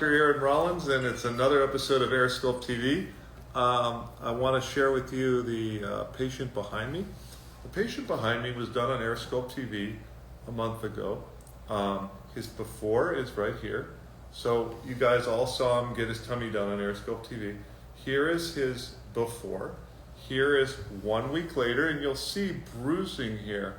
Dr. Aaron Rollins, and it's another episode of AirSculpt TV. I want to share with you the patient behind me. The patient behind me was done on AirSculpt TV a month ago. His before is right here. So you guys all saw him get his tummy done on AirSculpt TV. Here is his before. Here is 1 week later, and you'll see bruising here.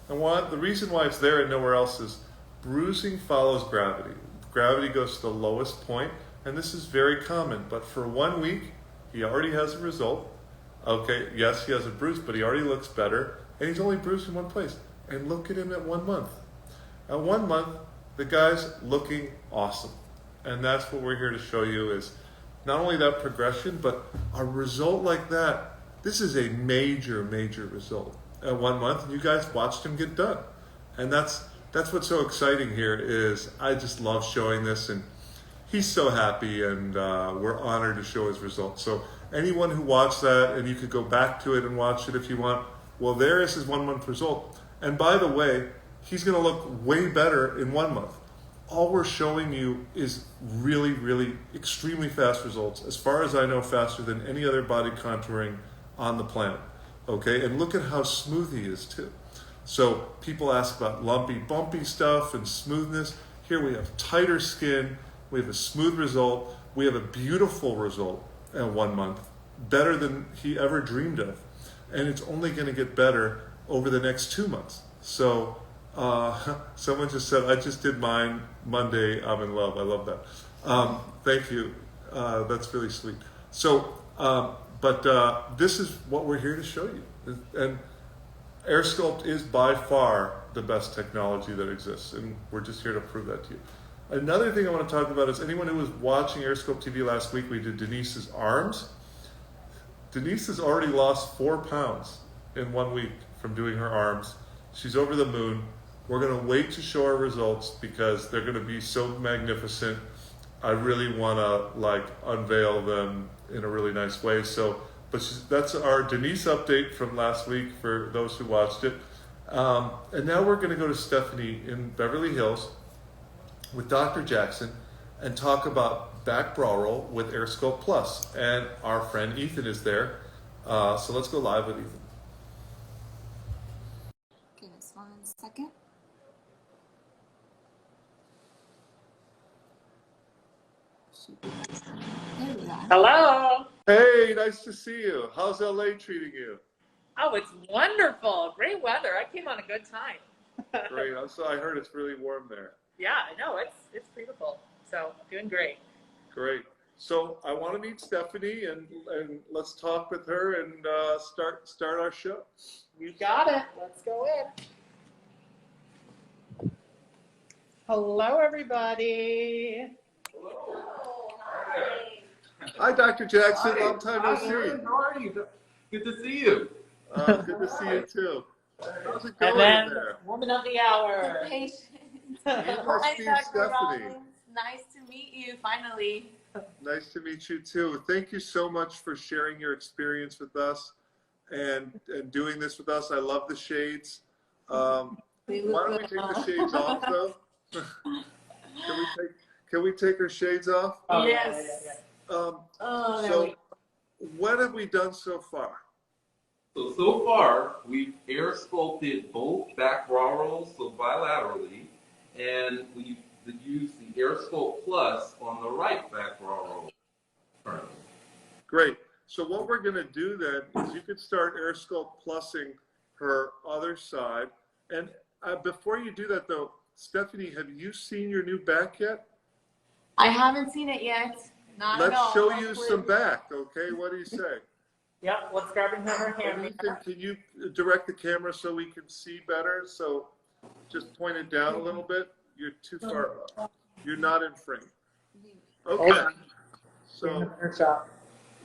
And the reason why it's there and nowhere else is bruising follows gravity. Gravity goes to the lowest point, and this is very common. But for 1 week, he already has a result. Okay, yes, he has a bruise, but he already looks better, and he's only bruised in one place. And look at him at 1 month. At 1 month, the guy's looking awesome. And that's what we're here to show you is not only that progression, but a result like that. This is a major, major result at 1 month, and you guys watched him get done. And that's what's so exciting here is I just love showing this, and he's so happy, and we're honored to show his results. So anyone who watched that, and you could go back to it and watch it if you want, well, there is his 1 month result. And by the way, he's gonna look way better in 1 month. All we're showing you is really, really extremely fast results. As far as I know, faster than any other body contouring on the planet. Okay, and look at how smooth he is too. So people ask about lumpy, bumpy stuff and smoothness. Here we have tighter skin, we have a smooth result, we have a beautiful result at 1 month, better than he ever dreamed of. And it's only gonna get better over the next 2 months. So someone just said, I just did mine Monday, I'm in love. I love that. Thank you, that's really sweet. So, this is what we're here to show you. And AirSculpt is by far the best technology that exists, and we're just here to prove that to you. Another thing I want to talk about is anyone who was watching AirSculpt TV last week, we did Denise's arms. Denise has already lost 4 pounds in 1 week from doing her arms. She's over the moon. We're going to wait to show our results because they're going to be so magnificent. I really want to unveil them in a really nice way. So, that's our Denise update from last week for those who watched it. And now we're going to go to Stephanie in Beverly Hills with Dr. Jackson and talk about back bra roll with AirSculpt Plus. And our friend Ethan is there. So let's go live with Ethan. Give us 1 second. There we are. Hello. Hey, nice to see you. How's LA treating you? Oh, it's wonderful. Great weather. I came on a good time. Great. So I heard it's really warm there. Yeah, I know. It's beautiful. So doing great. Great. So I want to meet Stephanie and let's talk with her and start our show. You got it. Let's go in. Hello, everybody. Hello. Hi, Dr. Jackson. Hi. Long time no Hi, see. Aaron. How are you? Good to see you. Good to see you too. How's it going And then there? woman of the hour. Patient. Hi, Dr. Stephanie. Rollins. Nice to meet you finally. Nice to meet you too. Thank you so much for sharing your experience with us and doing this with us. I love the shades. Why don't we take the shades off though? Can we take her shades off? Oh, Yes. So what have we done so far? So far, we've air sculpted both back bra rolls, so bilaterally, and we've used the AirScope Plus on the right back bra roll currently. Great. So what we're going to do then is you could start AirSculpt Plusing her other side. And before you do that though, Stephanie, have you seen your new back yet? I haven't seen it yet. Not at all. Let's show you some back, okay? What do you say? Yep, let's grab her hand. Ethan, can you direct the camera so we can see better? So just point it down a little bit. You're too far up. You're not in frame. Okay. So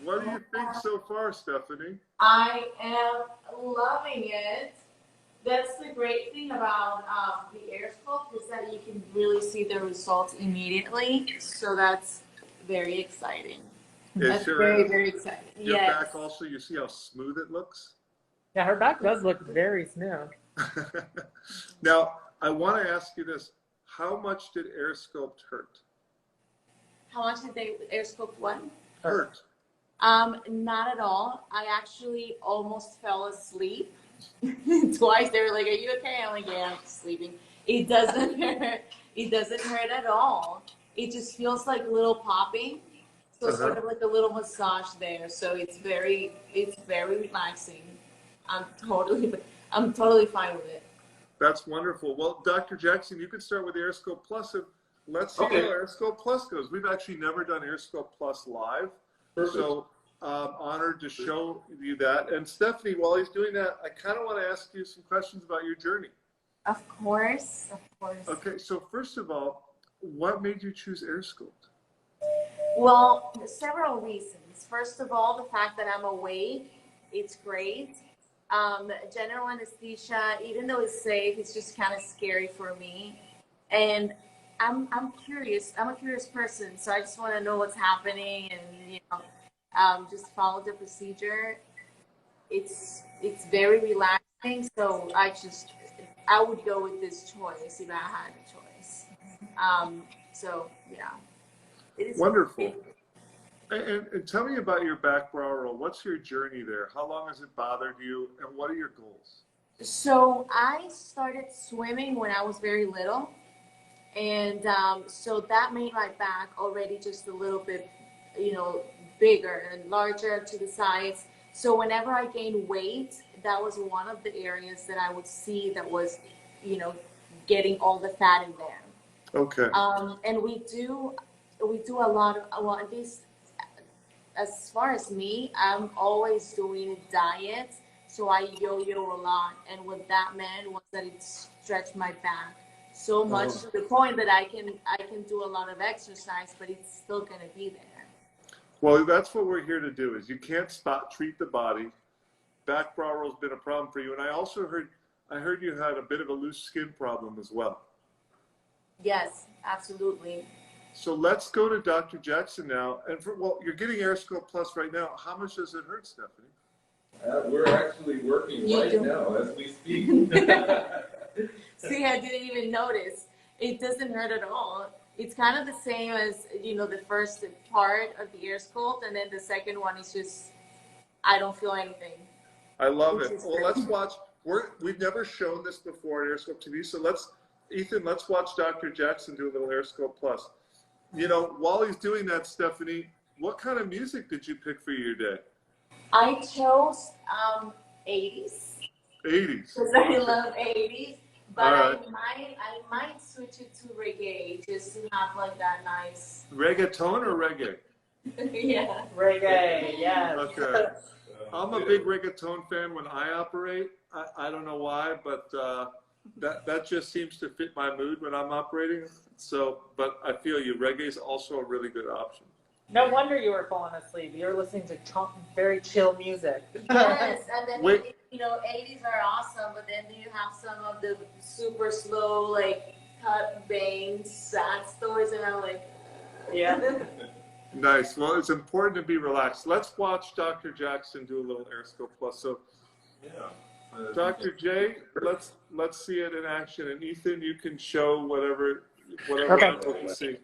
what do you think so far, Stephanie? I am loving it. That's the great thing about the AirSculpt is that you can really see the results immediately. So that's very exciting. That's Sure very, is. very exciting. Your Yes. back also, you see how smooth it looks? Yeah, her back does look very smooth. Now, I want to ask you this. How much did AirSculpt hurt? How much did the AirScope one? Hurt. Not at all. I actually almost fell asleep twice. They were like, "Are you okay?" I'm like, "Yeah, I'm just sleeping." It doesn't hurt. It doesn't hurt at all. It just feels like little popping. So sort of like a little massage there. So it's very relaxing. I'm totally fine with it. That's wonderful. Well, Dr. Jackson, you can start with AirScope Plus, and let's see Okay. how AirScope Plus goes. We've actually never done AirScope Plus live, Perfect. so honored to show you that. And Stephanie, while he's doing that, I kind of want to ask you some questions about your journey. Of course. Okay, so first of all, what made you choose AirSculpt? Well, several reasons. First of all, the fact that I'm awake, it's great. General anesthesia, even though it's safe, it's just kind of scary for me. And I'm curious. I'm a curious person, so I just want to know what's happening and just follow the procedure. It's very relaxing, so I would go with this choice if I had a choice. So yeah, it is Wonderful. And tell me about your back brow roll. What's your journey there? How long has it bothered you, and what are your goals? So I started swimming when I was very little, and so that made my back already just a little bit, bigger and larger to the sides. So whenever I gained weight, that was one of the areas that I would see that was, getting all the fat in there. Okay. And we do a lot of, well, at least as far as me, I'm always doing diets. So I yo-yo a lot. And what that meant was that it stretched my back so much to the point that I can do a lot of exercise, but it's still going to be there. Well, that's what we're here to do. Is you can't spot treat the body. Back brow roll's been a problem for you, and I also heard you had a bit of a loose skin problem as well. Yes, absolutely. So let's go to Dr. Jackson now. And you're getting AirScope Plus right now. How much does it hurt, Stephanie? We're actually working now as we speak. See, I didn't even notice. It doesn't hurt at all. It's kind of the same as, the first part of the AirSculpt, and then the second one is just, I don't feel anything. I love it. Well, let's watch. We've never shown this before at AirScope TV, so Ethan, let's watch Dr. Jackson do a little AirScope Plus. While he's doing that, Stephanie, what kind of music did you pick for your day? I chose 80s. 80s. Because I love 80s. But Right. I might switch it to reggae just to have like that nice. Reggaeton or reggae? Yeah. Reggae, yes. Okay. I'm a big reggaeton fan when I operate. I don't know why, but that just seems to fit my mood when I'm operating. So, but I feel you. Reggae is also a really good option. No wonder you were falling asleep. You were listening to very chill music. Yes, and then Wait. 80s are awesome, but then you have some of the super slow, like cut veins, sad stories, and I'm like, Yeah. Nice. Well, it's important to be relaxed. Let's watch Dr. Jackson do a little AirScope Plus. So, Dr. J, let's see it in action. And Ethan, you can show whatever Okay. people can see.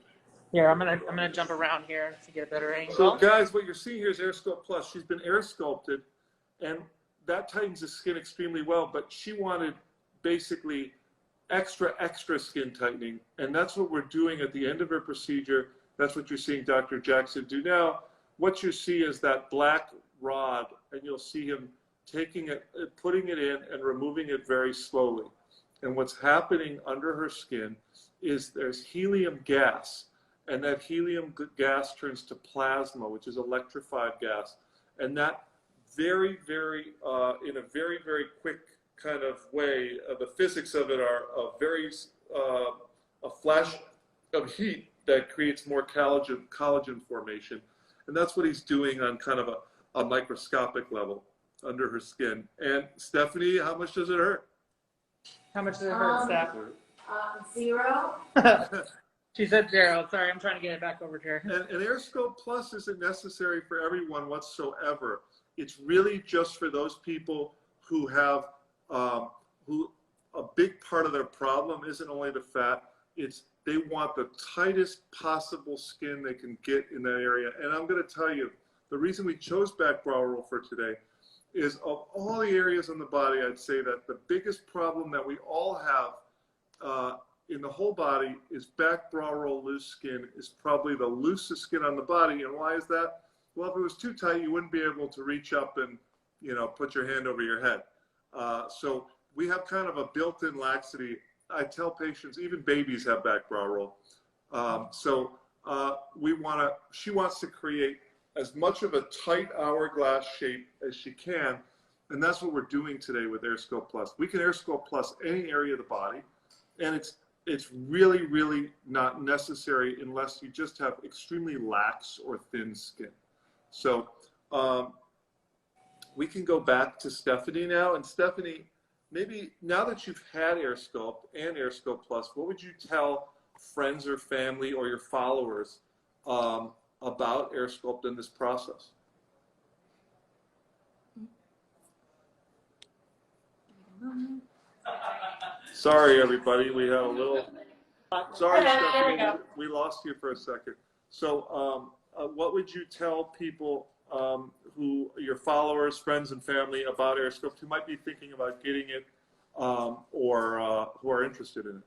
Here, I'm gonna jump around here to get a better angle. So, guys, what you're seeing here is AirSculpt Plus. She's been air sculpted, and that tightens the skin extremely well. But she wanted basically extra skin tightening, and that's what we're doing at the end of her procedure. That's what you're seeing Dr. Jackson do now. What you see is that black rod, and you'll see him taking it, putting it in, and removing it very slowly. And what's happening under her skin is there's helium gas. And that helium gas turns to plasma, which is electrified gas. And that in a very, very quick kind of way, the physics of it are a flash of heat that creates more collagen formation. And that's what he's doing on kind of a microscopic level under her skin. And Stephanie, how much does it hurt? How much does it hurt, Steph? 0. She said 0. Sorry, I'm trying to get it back over to her. And AirScope Plus isn't necessary for everyone whatsoever. It's really just for those people who have, who a big part of their problem isn't only the fat, it's they want the tightest possible skin they can get in that area. And I'm going to tell you, the reason we chose back brow roll for today is of all the areas on the body, I'd say that the biggest problem that we all have in the whole body is back brow roll loose skin is probably the loosest skin on the body. And why is that? Well, if it was too tight, you wouldn't be able to reach up and, you know, put your hand over your head. So we have kind of a built-in laxity. I tell patients, even babies have back brow roll. She wants to create as much of a tight hourglass shape as she can. And that's what we're doing today with AirSculpt Plus. We can AirSculpt Plus any area of the body. And it's really, really not necessary unless you just have extremely lax or thin skin. So we can go back to Stephanie now. And Stephanie, maybe now that you've had AirSculpt and AirSculpt Plus, what would you tell friends or family or your followers about AirSculpt in this process? Sorry, everybody. We had a little. Sorry, Stephanie. We lost you for a second. So, what would you tell people who your followers, friends, and family about AirSculpt who might be thinking about getting it or who are interested in it?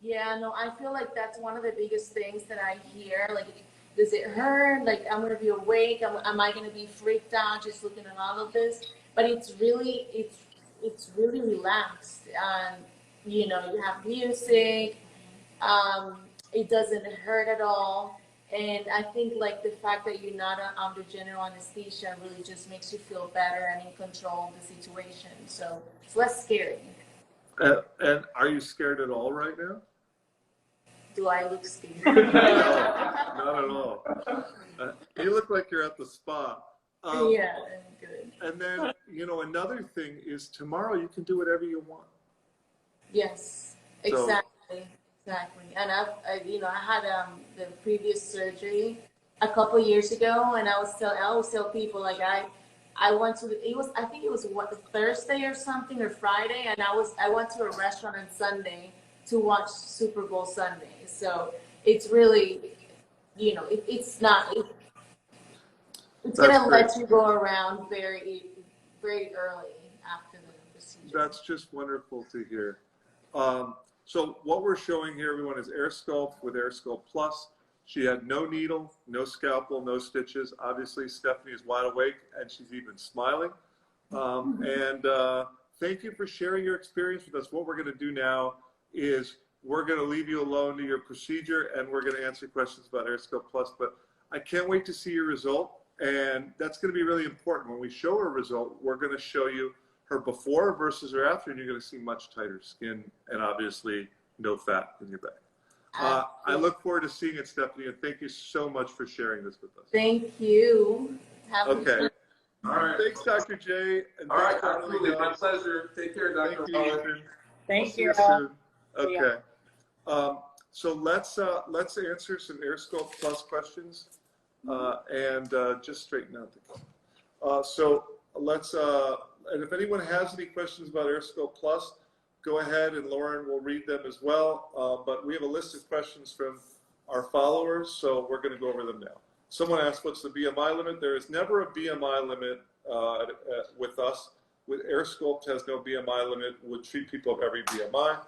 Yeah, no, I feel like that's one of the biggest things that I hear. Like, does it hurt? Like, I'm going to be awake. Am I going to be freaked out just looking at all of this? But it's really relaxed. And, you know, you have music. It doesn't hurt at all. And I think, like, the fact that you're not under general anesthesia really just makes you feel better and in control of the situation. So it's less scary. And are you scared at all right now? Do I look scared? No, not at all. You look like you're at the spa. Yeah, I'm good. And then, you know, another thing is tomorrow you can do whatever you want. Yes, exactly. And I had the previous surgery a couple years ago, and I always tell people, like, I went to I think it was Thursday or something, or Friday, and I went to a restaurant on Sunday to watch Super Bowl Sunday. So it's really, you know, it's gonna let you go around very, very early after the procedure. That's just wonderful to hear. So what we're showing here, everyone, is AirSculpt with AirSculpt Plus. She had no needle, no scalpel, no stitches. Obviously, Stephanie is wide awake, and she's even smiling. Thank you for sharing your experience with us. What we're going to do now is we're going to leave you alone to your procedure, and we're going to answer questions about AirSculpt Plus. But I can't wait to see your result, and that's going to be really important. When we show her result, we're going to show you her before versus her after, and you're going to see much tighter skin and obviously no fat in your back. I look forward to seeing it, Stephanie, and thank you so much for sharing this with us. Thank you. Okay. All right. Thanks, Dr. J. And All right, thanks, absolutely. My pleasure. Take care, Dr. Thank you, Ethan. Thank I'll see you. soon. Okay. So let's answer some AirSculpt Plus questions and just straighten out the camera. So let's and if anyone has any questions about AirSculpt Plus, go ahead and Lauren will read them as well. But we have a list of questions from our followers, so we're going to go over them now. Someone asked, what's the BMI limit? There is never a BMI limit with us. With AirSculpt has no BMI limit. We'll treat people of every BMI.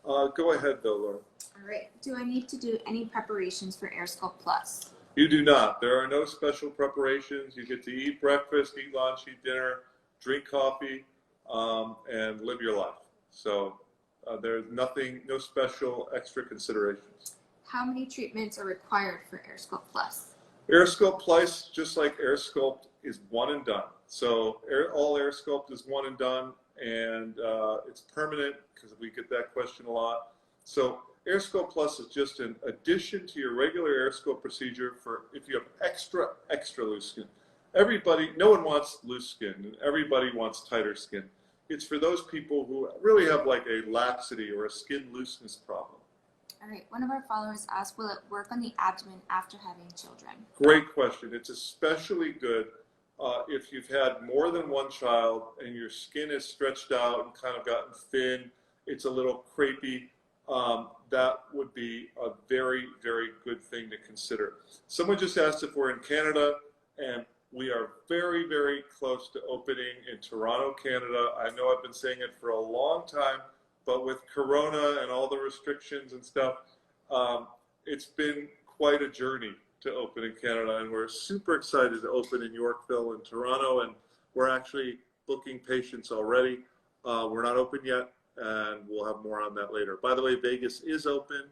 Go ahead, though, Lauren. All right. Do I need to do any preparations for AirSculpt Plus? You do not. There are no special preparations. You get to eat breakfast, eat lunch, eat dinner, drink coffee, and live your life. So there's nothing, no special extra considerations. How many treatments are required for AirSculpt Plus? AirSculpt Plus, just like AirSculpt, is one and done. So all AirSculpt is one and done, and it's permanent because we get that question a lot. So AirSculpt Plus is just an addition to your regular AirSculpt procedure for if you have extra loose skin. Everybody, no one wants loose skin, and everybody wants tighter skin. It's for those people who really have like a laxity or a skin looseness problem. All right. One of our followers asked, will it work on the abdomen after having children? Great question. It's especially good if you've had more than one child and your skin is stretched out and kind of gotten thin. It's a little crepey. that would be a very, very good thing to consider. Someone just asked if we're in Canada, and we are very, very close to opening in Toronto, Canada. I know I've been saying it for a long time, but with Corona and all the restrictions and stuff, it's been quite a journey to open in Canada, and we're super excited to open in Yorkville and Toronto, and we're actually booking patients already. We're not open yet, and we'll have more on that later. By the way, Vegas is open,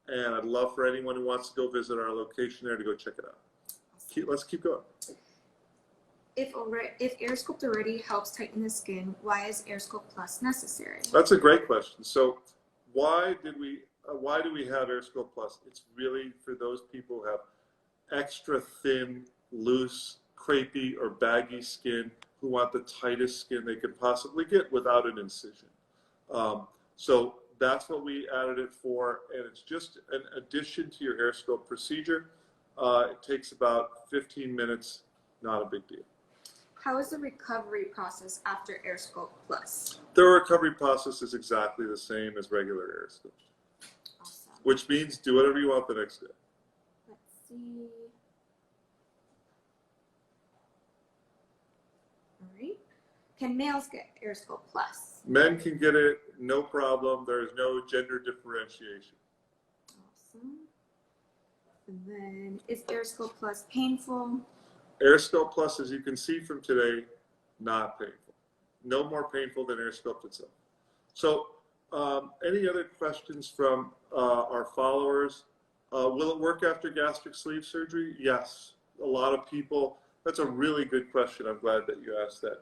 and I'd love for anyone who wants to go visit our location there to go check it out. Let's keep going. If AirSculpt already helps tighten the skin, why is AirSculpt Plus necessary? That's a great question. So why do we have AirScope Plus? It's really for those people who have extra thin, loose, crepey, or baggy skin who want the tightest skin they could possibly get without an incision. So that's what we added it for, and it's just an addition to your AirScope procedure. It takes about 15 minutes, not a big deal. How is the recovery process after AirSculpt Plus? The recovery process is exactly the same as regular AirScope, Awesome. which means do whatever you want the next day. Let's see. All right. Can males get AirSculpt Plus? Men can get it, no problem. There's no gender differentiation. Awesome. And then, is AirSculpt Plus painful? AirSculpt Plus, as you can see from today, not painful. No more painful than AirSculpt itself. So, any other questions from our followers? Will it work after gastric sleeve surgery? Yes. A lot of people, that's a really good question. I'm glad that you asked that.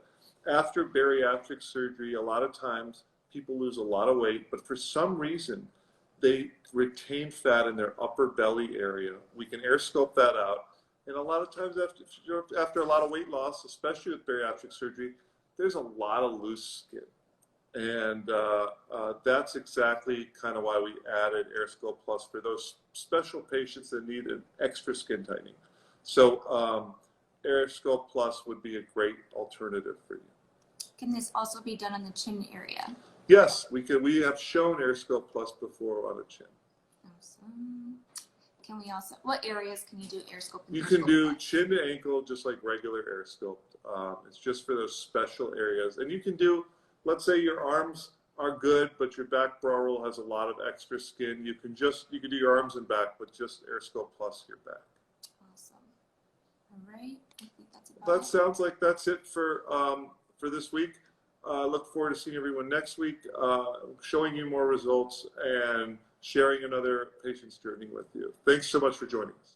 After bariatric surgery, a lot of times people lose a lot of weight, but for some reason, they retain fat in their upper belly area. We can AirSculpt that out. And a lot of times after a lot of weight loss, especially with bariatric surgery, there's a lot of loose skin. And that's exactly kind of why we added AirSculpt Plus for those special patients that need an extra skin tightening. So AirSculpt Plus would be a great alternative for you. Can this also be done on the chin area? Yes, we can. We have shown AirSculpt Plus before on the chin. Awesome. Can we also, what areas can you do AirSculpt? You can do chin to ankle just like regular AirSculpt. It's just for those special areas. And you can do, let's say your arms are good, but your back brow roll has a lot of extra skin. You can do your arms and back, but just AirSculpt Plus your back. Awesome. All right. I think that's about That it. sounds like that's it for this week. Look forward to seeing everyone next week, showing you more results and sharing another patient's journey with you. Thanks so much for joining us.